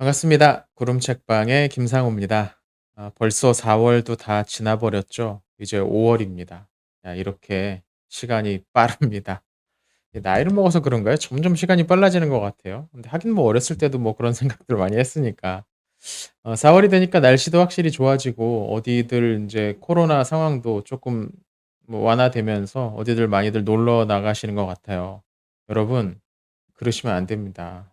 반갑습니다. 구름책방의 김상우입니다. 벌써 4월도 다 지나버렸죠. 이제 5월입니다. 야, 이렇게 시간이 빠릅니다. 나이를 먹어서 그런가요? 점점 시간이 빨라지는 것 같아요. 근데 하긴 뭐 어렸을 때도 뭐 그런 생각들 많이 했으니까. 4월이 되니까 날씨도 확실히 좋아지고 어디들 이제 코로나 상황도 조금 뭐 완화되면서 어디들 많이들 놀러 나가시는 것 같아요. 여러분, 그러시면 안 됩니다.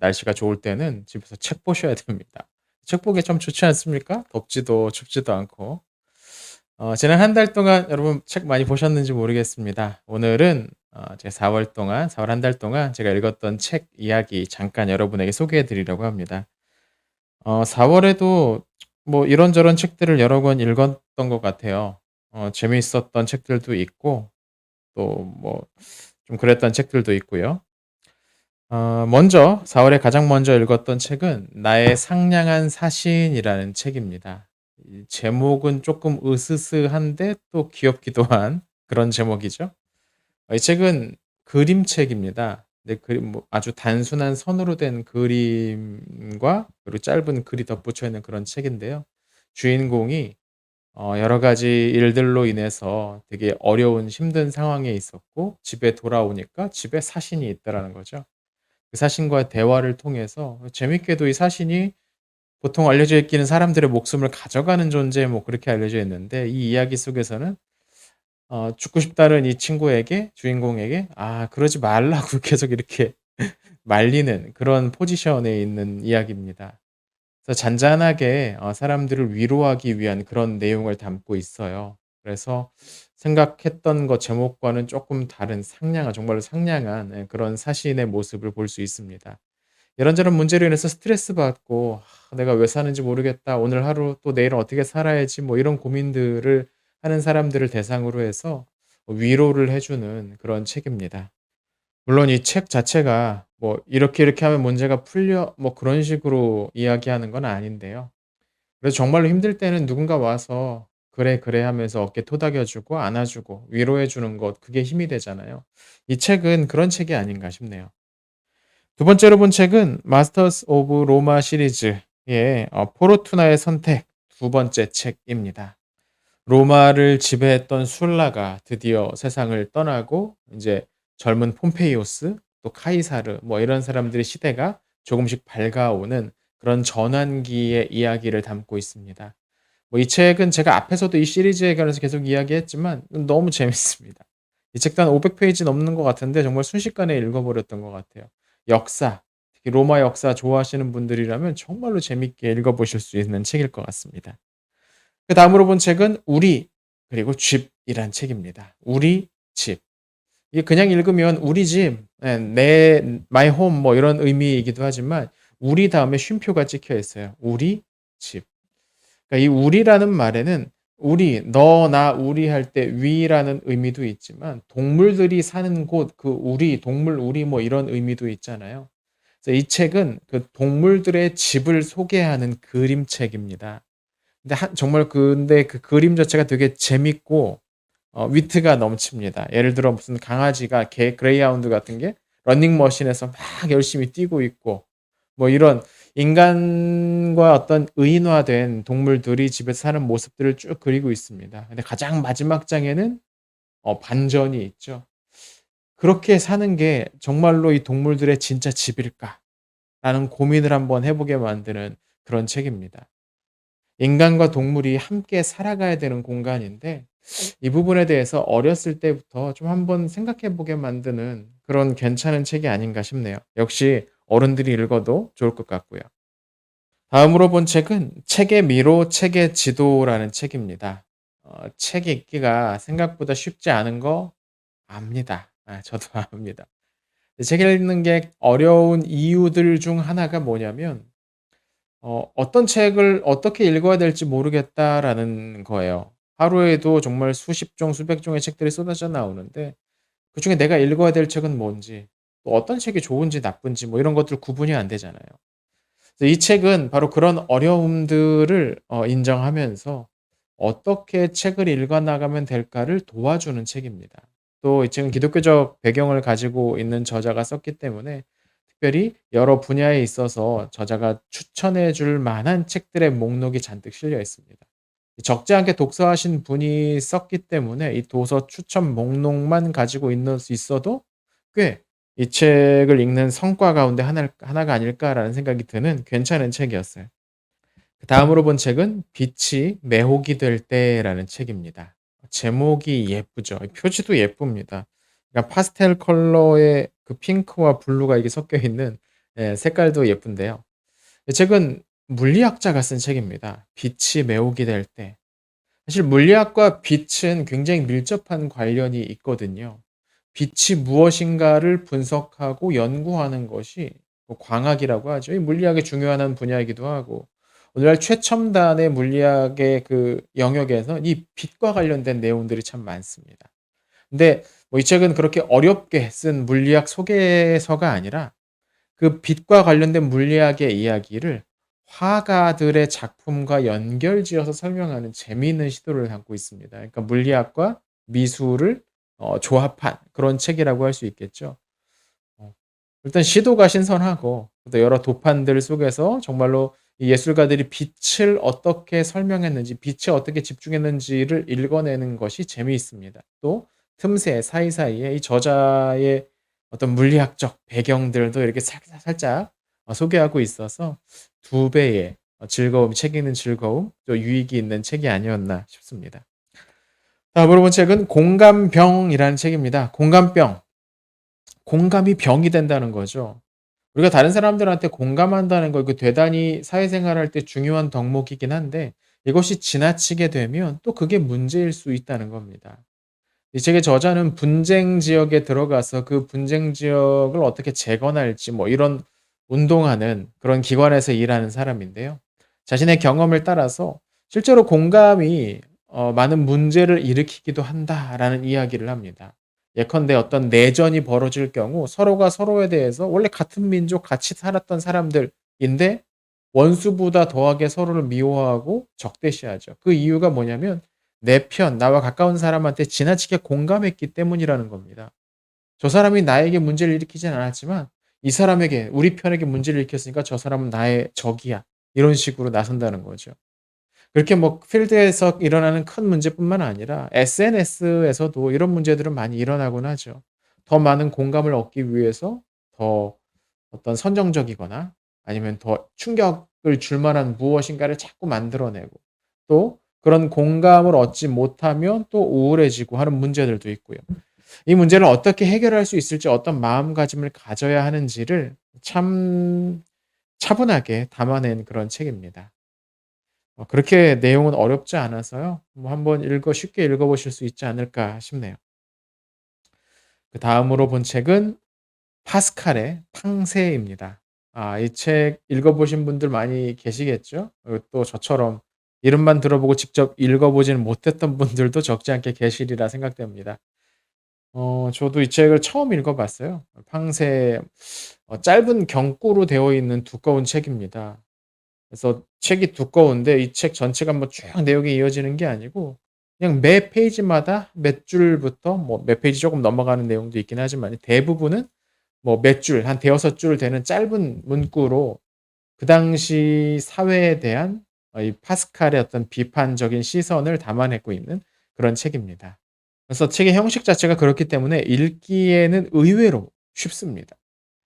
날씨가 좋을 때는 집에서 책 보셔야 됩니다. 책 보기 좀 좋지 않습니까? 덥지도 춥지도 않고. 지난 한 달 동안 여러분 책 많이 보셨는지 모르겠습니다. 오늘은 제가 4월 한 달 동안 제가 읽었던 책 이야기 잠깐 여러분에게 소개해 드리려고 합니다. 4월에도 뭐 이런저런 책들을 여러 권 읽었던 것 같아요. 재미있었던 책들도 있고 또 뭐 좀 그랬던 책들도 있고요. 먼저 4 월에 가장 먼저 읽었던 책은 나의 상냥한 사신이라는 책입니다. 이 제목은 쪼끔 으스스한데 또 귀엽기도 한 그런 제목이죠. 이 책은 그림책입니다. 네, 뭐 아주 단순한 선으로 된 그림과 그리고 짧은 글이 덧붙여 있는 그런 책인데요. 주인공이 여러 가지 일들로 인해서 되게 어려운 힘든 상황에 있었고 집에 돌아오니까 집에 사신이 있더라는 거죠. 그 사신과의 대화를 통해서 재밌게도 이 사신이 보통 알려져 있기는 사람들의 목숨을 가져가는 존재 뭐 그렇게 알려져 있는데 이 이야기 속에서는 죽고 싶다는 이 친구에게 주인공에게 그러지 말라고 계속 이렇게 말리는 그런 포지션에 있는 이야기입니다. 그래서 잔잔하게 사람들을 위로하기 위한 그런 내용을 담고 있어요. 그래서 생각했던 것 제목과는 쪼끔 다른 상냥한 정말로 상냥한 그런 사시인의 모습을 볼 수 있습니다. 이런저런 문제로 인해서 스트레스 받고 '내가 왜 사는지 모르겠다. 오늘 하루 또 내일은 어떻게 살아야지.' 뭐 이런 고민들을 하는 사람들을 대상으로 해서 위로를 해 주는 그런 책입니다. 물론 이 책 자체가 뭐 "이렇게 이렇게 하면 문제가 풀려." 뭐 그런 식으로 이야기하는 건 아닌데요. 그래서 정말로 힘들 때는 누군가 와서 "그래, 그래." 하면서 어깨 토닥여 주고 안아 주고 위로해 주는 것 그게 힘이 되잖아요. 이 책은 그런 책이 아닌가 싶네요. 두 번째로 본 책은 마스터스 오브 로마 시리즈의 포르투나의 선택 두 번째 책입니다. 로마를 지배했던 술라가 드디어 세상을 떠나고 인제 젊은 폼페이오스 또 카이사르 뭐 이런 사람들의 시대가 조금씩 밝아오는 그런 전환기의 이야기를 담고 있습니다. 뭐 이 책은 제가 앞에서도 이 시리즈에 관해서 계속 이야기했지만 너무 재밌습니다. 이 책도 한 500 페이지 넘는 것 같은데 정말 순식간에 읽어 버렸던 것 같아요. 역사, 특히 로마 역사 좋아하시는 분들이라면 정말로 재밌게 읽어 보실 수 있는 책일 것 같습니다. 그다음으로 본 책은 우리 그리고 집이란 책입니다. 우리 집. 이게 그냥 읽으면 우리 집, 내 my home 뭐 이런 의미이기도 하지만 우리 다음에 쉼표가 찍혀 있어요. 우리 집. 그러니까 이 우리라는 말에는 우리, 너, 나, 우리 할 때 위라는 의미도 있지만 동물들이 사는 곳 그 우리, 동물 우리 뭐 이런 의미도 있잖아요. 그래서 이 책은 그 동물들의 집을 소개하는 그림책입니다. 근데 그 그림 자체가 되게 재밌고 위트가 넘칩니다. 예를 들어 무슨 강아지가 개 그레이하운드 같은 게 러닝머신에서 막 열심히 뛰고 있고 뭐 이런 인간과 어떤 의인화된 동물들이 집에서 사는 모습들을 쭉 그리고 있습니다. 근데 가장 마지막 장에는 반전이 있죠. '그렇게 사는 게 정말로 이 동물들의 진짜 집일까?'라는 고민을 한번 해 보게 만드는 그런 책입니다. 인간과 동물이 함께 살아가야 되는 공간인데 이 부분에 대해서 어렸을 때부터 좀 한번 생각해 보게 만드는 그런 괜찮은 책이 아닌가 싶네요. 역시 어른들이 읽어도 좋을 것 같고요. 다음으로 본 책은 책의 미로 책의 지도라는 책입니다. 책 읽기가 생각보다 쉽지 않은 거 압니다. 저도 압니다. 책을 읽는 게 어려운 이유들 중 하나가 뭐냐면 '어떤 책을 어떻게 읽어야 될지 모르겠다.'라는 거예요. 하루에도 정말 수십 종 수백 종의 책들이 쏟아져 나오는데 그중에 내가 읽어야 될 책은 뭔지 또 어떤 책이 좋은지 나쁜지 뭐 이런 것들 구분이 안 되잖아요. 그래서 이 책은 바로 그런 어려움들을 인정하면서 어떻게 책을 읽어 나가면 될까를 도와주는 책입니다. 또 이 책은 기독교적 배경을 가지고 있는 저자가 썼기 때문에 특별히 여러 분야에 있어서 저자가 추천해 줄 만한 책들의 목록이 잔뜩 실려 있습니다. 적지 않게 독서하신 분이 썼기 때문에 이 도서 추천 목록만 가지고 있는 있어도 꽤 이 책을 읽는 성과 가운데 하나가 아닐까라는 생각이 드는 괜찮은 책이었어요. 그다음으로 본 책은 빛이 매혹이 될 때라는 책입니다. 제목이 예쁘죠. 표지도 예쁩니다. 그러니까 파스텔 컬러의 그 핑크와 블루가 이게 섞여 있는 색깔도 예쁜데요. 이 책은 물리학자가 쓴 책입니다. 빛이 매혹이 될 때. 사실 물리학과 빛은 굉장히 밀접한 관련이 있거든요. 빛이 무엇인가를 분석하고 연구하는 것이 뭐 광학이라고 하죠. 이 물리학의 중요한 한 분야이기도 하고 오늘날 최첨단의 물리학의 그 영역에서 이 빛과 관련된 내용들이 참 많습니다. 근데 뭐 이 책은 그렇게 어렵게 쓴 물리학 소개서가 아니라 그 빛과 관련된 물리학의 이야기를 화가들의 작품과 연결지어서 설명하는 재미있는 시도를 담고 있습니다. 그러니까 물리학과 미술을 조합한 그런 책이라고 할 수 있겠죠. 어 일단 시도가 신선하고 또 여러 도판들 속에서 정말로 이 예술가들이 빛을 어떻게 설명했는지 빛에 어떻게 집중했는지를 읽어내는 것이 재미있습니다. 또 틈새 사이사이에 이 저자의 어떤 물리학적 배경들도 이렇게 살짝 소개하고 있어서 두 배의 즐거움, 책 읽는 즐거움 또 유익이 있는 책이 아니었나 싶습니다. 다음으로 본 책은 공감병이라는 책입니다. 공감병. 공감이 병이 된다는 거죠. 우리가 다른 사람들한테 공감한다는 거 이거 대단히 사회생활할 때 중요한 덕목이긴 한데 이것이 지나치게 되면 또 그게 문제일 수 있다는 겁니다. 이 책의 저자는 분쟁 지역에 들어가서 그 분쟁 지역을 어떻게 재건할지 뭐 이런 운동하는 그런 기관에서 일하는 사람인데요. 자신의 경험을 따라서 실제로 공감이 많은 문제를 일으키기도 한다라는 이야기를 합니다. 예컨대 어떤 내전이 벌어질 경우 서로가 서로에 대해서 원래 같은 민족 같이 살았던 사람들인데 원수보다 더하게 서로를 미워하고 적대시하죠. 그 이유가 뭐냐면 내 편, 나와 가까운 사람한테 지나치게 공감했기 때문이라는 겁니다. 저 사람이 나에게 문제를 일으키진 않았지만 이 사람에게 우리 편에게 문제를 일으켰으니까 저 사람은 나의 적이야. 이런 식으로 나선다는 거죠. 그렇게 뭐 필드에서 일어나는 큰 문제뿐만 아니라 SNS에서도 이런 문제들은 많이 일어나곤 하죠. 더 많은 공감을 얻기 위해서 더 어떤 선정적이거나 아니면 더 충격을 줄 만한 무엇인가를 자꾸 만들어내고 또 그런 공감을 얻지 못하면 또 우울해지고 하는 문제들도 있고요. 이 문제를 어떻게 해결할 수 있을지 어떤 마음가짐을 가져야 하는지를 참 차분하게 담아낸 그런 책입니다. 그렇게 내용은 어렵지 않아서요. 뭐 한번 쉽게 읽어 보실 수 있지 않을까 싶네요. 그다음으로 본 책은 파스칼의 팡세입니다. 이 책 읽어 보신 분들 많이 계시겠죠? 그리고 또 저처럼 이름만 들어보고 직접 읽어 보지는 못했던 분들도 적지 않게 계시리라 생각됩니다. 저도 이 책을 처음 읽어 봤어요. 팡세 짧은 경구로 되어 있는 두꺼운 책입니다. 그래서 책이 두꺼운데 이 책 전체가 뭐 쭉 내용이 이어지는 게 아니고 그냥 매 페이지마다 몇 줄부터 뭐 몇 페이지 조금 넘어가는 내용도 있긴 하지만 대부분은 뭐 몇 줄, 한 대여섯 줄 되는 짧은 문구로 그 당시 사회에 대한 이 파스칼의 어떤 비판적인 시선을 담아내고 있는 그런 책입니다. 그래서 책의 형식 자체가 그렇기 때문에 읽기에는 의외로 쉽습니다.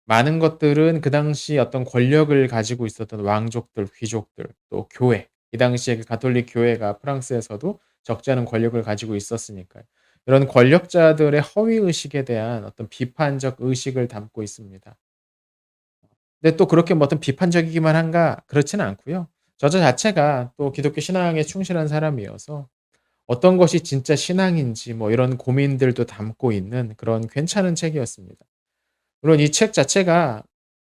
많은 것들은 그 당시 어떤 권력을 가지고 있었던 왕족들, 귀족들, 또 교회, 이 당시에 그 가톨릭 교회가 프랑스에서도 적지 않은 권력을 가지고 있었으니까요. 이런 권력자들의 허위 의식에 대한 어떤 비판적 의식을 담고 있습니다. 근데 또 그렇게 뭐 어떤 비판적이기만 한가 그렇지는 않고요. 저자 자체가 또 기독교 신앙에 충실한 사람이어서 어떤 것이 진짜 신앙인지 뭐 이런 고민들도 담고 있는 그런 괜찮은 책이었습니다. 물론 이 책 자체가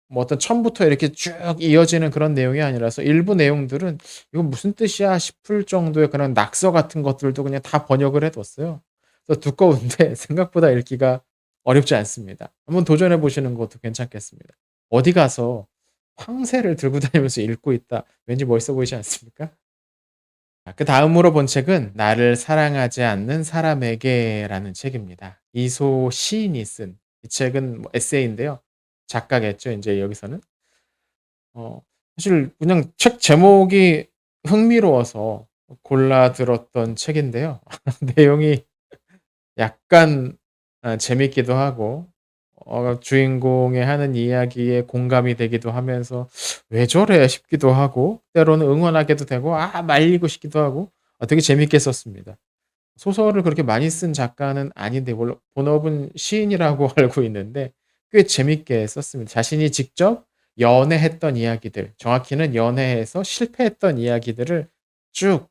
뭐 어떤 처음부터 이렇게 쭉 이어지는 그런 내용이 아니라서 일부 내용들은 '이건 무슨 뜻이야?' 싶을 정도의 그런 낙서 같은 것들도 그냥 다 번역을 해 뒀어요. 그래서 두꺼운데 생각보다 읽기가 어렵지 않습니다. 한번 도전해 보시는 것도 괜찮겠습니다. 어디 가서 황새를 들고 다니면서 읽고 있다. 왠지 멋있어 보이지 않습니까? 그다음으로 본 책은 나를 사랑하지 않는 사람에게라는 책입니다. 이소 시인이 쓴 이 책은 뭐 에세이인데요. 작가겠죠 인제 여기서는. 어 사실 그냥 책 제목이 흥미로워서 골라 들었던 책인데요. 내용이 약간 재밌기도 하고 주인공의 하는 이야기에 공감이 되기도 하면서 '왜 저래?' 싶기도 하고 때로는 응원하게도 되고 말리고 싶기도 하고 되게 재밌게 썼습니다. 소설을 그렇게 많이 쓴 작가는 아닌데 물론 본업은 시인이라고 알고 있는데 꽤 재밌게 썼습니다. 자신이 직접 연애했던 이야기들, 정확히는 연애에서 실패했던 이야기들을 쭉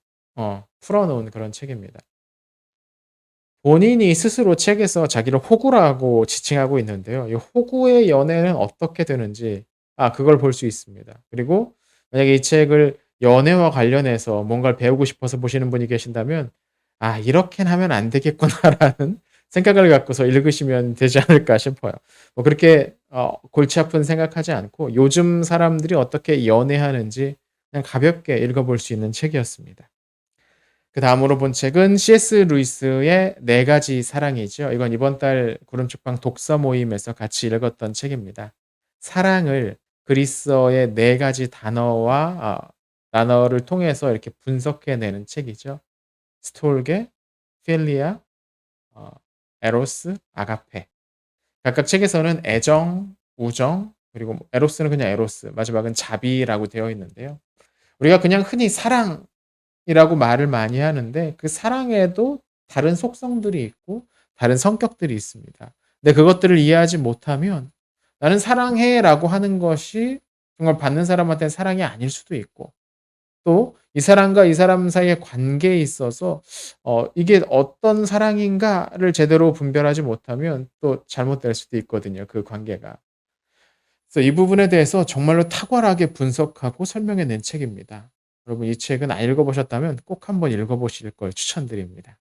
풀어 놓은 그런 책입니다. 본인이 스스로 책에서 자기를 호구라고 지칭하고 있는데요. 이 호구의 연애는 어떻게 되는지 그걸 볼 수 있습니다. 그리고 만약에 이 책을 연애와 관련해서 뭔가를 배우고 싶어서 보시는 분이 계신다면 '아 이렇게는 하면 안 되겠구나.'라는 생각을 갖고서 읽으시면 되지 않을까 싶어요. 뭐 그렇게 골치 아픈 생각하지 않고 요즘 사람들이 어떻게 연애하는지 그냥 가볍게 읽어 볼 수 있는 책이었습니다. 그다음으로 본 책은 C.S. 루이스의 네 가지 사랑이죠. 이건 이번 달 구름책방 독서 모임에서 같이 읽었던 책입니다. 사랑을 그리스어의 네 가지 단어를 통해서 이렇게 분석해 내는 책이죠. 스톨게, 필리아, 어 에로스, 아가페. 각각 책에서는 애정, 우정, 그리고 뭐 에로스는 그냥 에로스, 마지막은 자비라고 되어 있는데요. 우리가 그냥 흔히 사랑이라고 말을 많이 하는데 그 사랑에도 다른 속성들이 있고 다른 성격들이 있습니다. 근데 그것들을 이해하지 못하면 '나는 사랑해.'라고 하는 것이 정말 받는 사람한테는 사랑이 아닐 수도 있고 또 이 사람과 이 사람 사이의 관계에 있어서 '이게 어떤 사랑인가.'를 제대로 분별하지 못하면 또 잘못될 수도 있거든요, 그 관계가. 그래서 이 부분에 대해서 정말로 탁월하게 분석하고 설명해 낸 책입니다. 여러분 이 책은 안 읽어 보셨다면 꼭 한번 읽어 보실 걸 추천드립니다.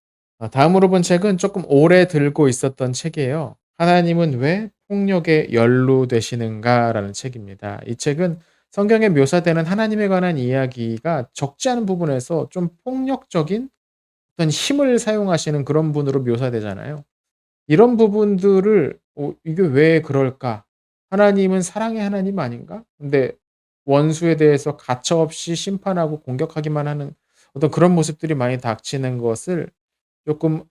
다음으로 본 책은 쪼끔 오래 들고 있었던 책이에요. '하나님은 왜 폭력에 연루되시는가?'라는 책입니다. 이 책은 성경에 묘사되는 하나님에 관한 이야기가 적지 않은 부분에서 좀 폭력적인 어떤 힘을 사용하시는 그런 분으로 묘사되잖아요. 이런 부분들을 '이게 왜 그럴까? 하나님은 사랑의 하나님 아닌가?' 근데 원수에 대해서 가차없이 심판하고 공격하기만 하는 어떤 그런 모습들이 많이 닥치는 것을 쪼끔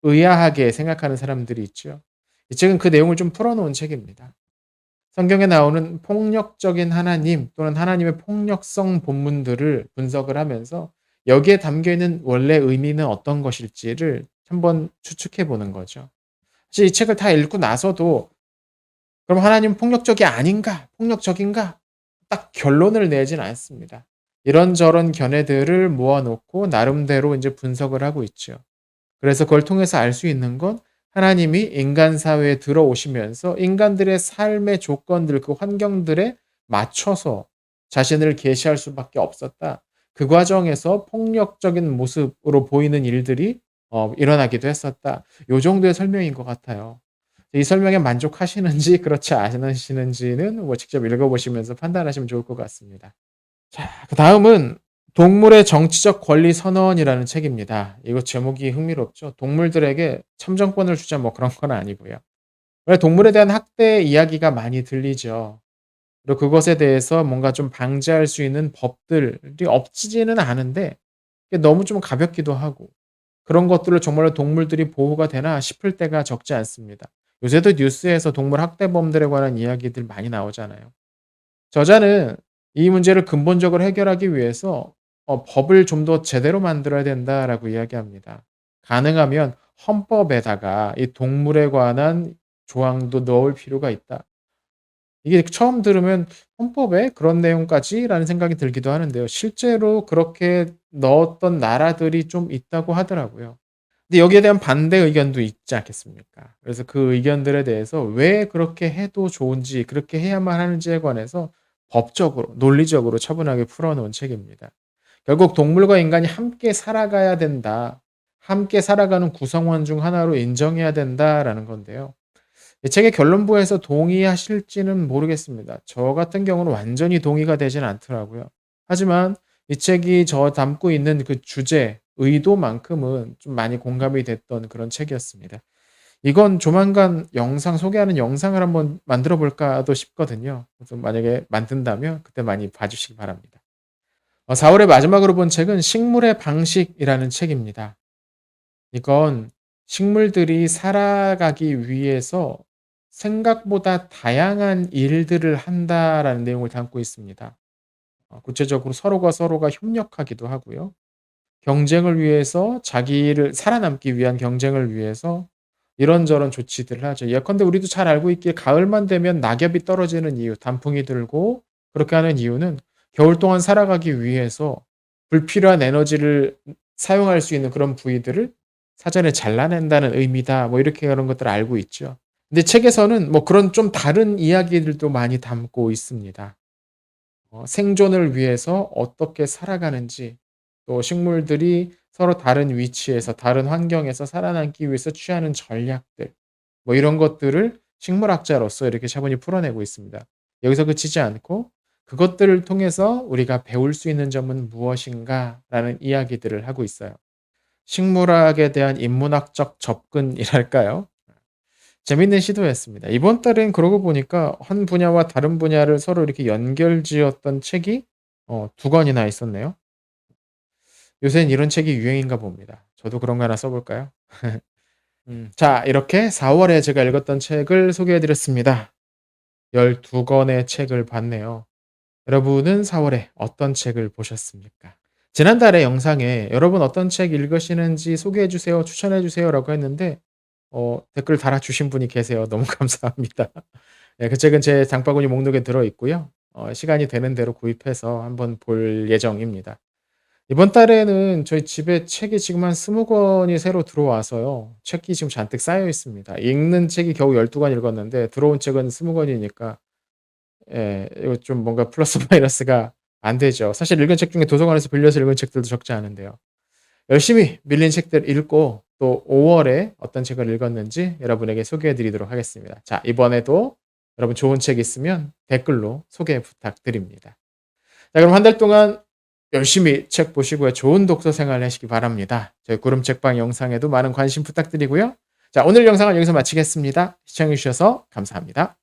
의아하게 생각하는 사람들이 있죠. 이 책은 그 내용을 좀 풀어 놓은 책입니다. 성경에 나오는 폭력적인 하나님 또는 하나님의 폭력성 본문들을 분석을 하면서 여기에 담겨 있는 원래 의미는 어떤 것일지를 한번 추측해 보는 거죠. 사실 이 책을 다 읽고 나서도 '그럼 하나님은 폭력적이 아닌가? 폭력적인가?' 딱 결론을 내진 않습니다. 이런저런 견해들을 모아 놓고 나름대로 인제 분석을 하고 있죠. 그래서 그걸 통해서 알 수 있는 건 하나님이 인간 사회에 들어오시면서 인간들의 삶의 조건들 그 환경들에 맞춰서 자신을 계시할 수밖에 없었다. 그 과정에서 폭력적인 모습으로 보이는 일들이 일어나기도 했었다. 요 정도의 설명인 것 같아요. 이 설명에 만족하시는지 그렇지 않으시는지는 뭐 직접 읽어 보시면서 판단하시면 좋을 것 같습니다. 자 그다음은 동물의 정치적 권리 선언이라는 책입니다. 이거 제목이 흥미롭죠. 동물들에게 참정권을 주자 뭐 그런 건 아니고요. 원래 동물에 대한 학대 이야기가 많이 들리죠. 그리고 그것에 대해서 뭔가 좀 방지할 수 있는 법들이 없지는 않은데 이게 너무 좀 가볍기도 하고 그런 것들을 정말로 '동물들이 보호가 되나?' 싶을 때가 적지 않습니다. 요새도 뉴스에서 동물 학대범들에 관한 이야기들 많이 나오잖아요. 저자는 이 문제를 근본적으로 해결하기 위해서 "법을 좀 더 제대로 만들어야 된다."라고 이야기합니다. 가능하면 헌법에다가 이 동물에 관한 조항도 넣을 필요가 있다. 이게 처음 들으면 '헌법에 그런 내용까지?'라는 생각이 들기도 하는데요. 실제로 그렇게 넣었던 나라들이 좀 있다고 하더라고요. 근데 여기에 대한 반대 의견도 있지 않겠습니까? 그래서 그 의견들에 대해서 왜 그렇게 해도 좋은지 그렇게 해야만 하는지에 관해서 법적으로 논리적으로 차분하게 풀어 놓은 책입니다. 결국 '동물과 인간이 함께 살아가야 된다. 함께 살아가는 구성원 중 하나로 인정해야 된다.'라는 건데요. 이 책의 결론부에서 동의하실지는 모르겠습니다. 저 같은 경우는 완전히 동의가 되진 않더라고요. 하지만 이 책이 담고 있는 그 주제, 의도만큼은 좀 많이 공감이 됐던 그런 책이었습니다. 이건 조만간 영상 소개하는 영상을 한번 만들어 볼까도 싶거든요. 그래서 만약에 만든다면 그때 많이 봐 주시기 바랍니다. 4 월에 마지막으로 본 책은 식물의 방식이라는 책입니다. 이건 식물들이 살아가기 위해서 생각보다 다양한 일들을 한다라는 내용을 담고 있습니다. 구체적으로 서로가 협력하기도 하고요. 경쟁을 위해서 자기를 살아남기 위한 경쟁을 위해서 이런저런 조치들을 하죠. 예컨대 우리도 잘 알고 있기에 가을만 되면 낙엽이 떨어지는 이유, 단풍이 들고 그렇게 하는 이유는 겨울 동안 살아가기 위해서 불필요한 에너지를 사용할 수 있는 그런 부위들을 사전에 잘라낸다는 의미다. 뭐 이렇게 그런 것들을 알고 있죠. 근데 책에서는 뭐 그런 좀 다른 이야기들도 많이 담고 있습니다. 생존을 위해서 어떻게 살아가는지, 또 식물들이 서로 다른 위치에서 다른 환경에서 살아남기 위해서 취하는 전략들, 뭐 이런 것들을 식물학자로서 이렇게 차분히 풀어내고 있습니다. 여기서 그치지 않고 그것들을 통해서 우리가 배울 수 있는 점은 무엇인가라는 이야기들을 하고 있어요. 식물학에 대한 인문학적 접근이랄까요? 재밌는 시도였습니다. 이번 달엔 그러고 보니까 한 분야와 다른 분야를 서로 이렇게 연결지었던 책이 2 권이나 있었네요. 요새는 이런 책이 유행인가 봅니다. 저도 그런 거 하나 써 볼까요? 자, 이렇게 4 월에 제가 읽었던 책을 소개해 드렸습니다. 12 권의 책을 봤네요. 여러분은 4 월에 어떤 책을 보셨습니까? 지난달에 영상에 "여러분 어떤 책 읽으시는지 소개해 주세요. 추천해 주세요."라고 했는데 댓글 달아 주신 분이 계세요. 너무 감사합니다. 네, 그 책은 제 장바구니 목록에 들어 있고요. 시간이 되는 대로 구입해서 한번 볼 예정입니다. 이번 달에는 저희 집에 책이 지금 한 20 권이 새로 들어와서요. 책이 지금 잔뜩 쌓여 있습니다. 읽는 책이 겨우 12권 읽었는데 들어온 책은 20 권이니까 예, 이거 좀 뭔가 플러스 마이너스가 안 되죠. 사실 읽은 책 중에 도서관에서 빌려서 읽은 책들도 적지 않은데요. 열심히 밀린 책들 읽고 또 5 월에 어떤 책을 읽었는지 여러분에게 소개해 드리도록 하겠습니다. 자, 이번에도 여러분 좋은 책 있으면 댓글로 소개 부탁드립니다. 자, 그럼 한 달 동안 열심히 책 보시고요. 좋은 독서 생활 하시기 바랍니다. 저희 구름 책방 영상에도 많은 관심 부탁드리고요. 자, 오늘 영상은 여기서 마치겠습니다. 시청해 주셔서 감사합니다.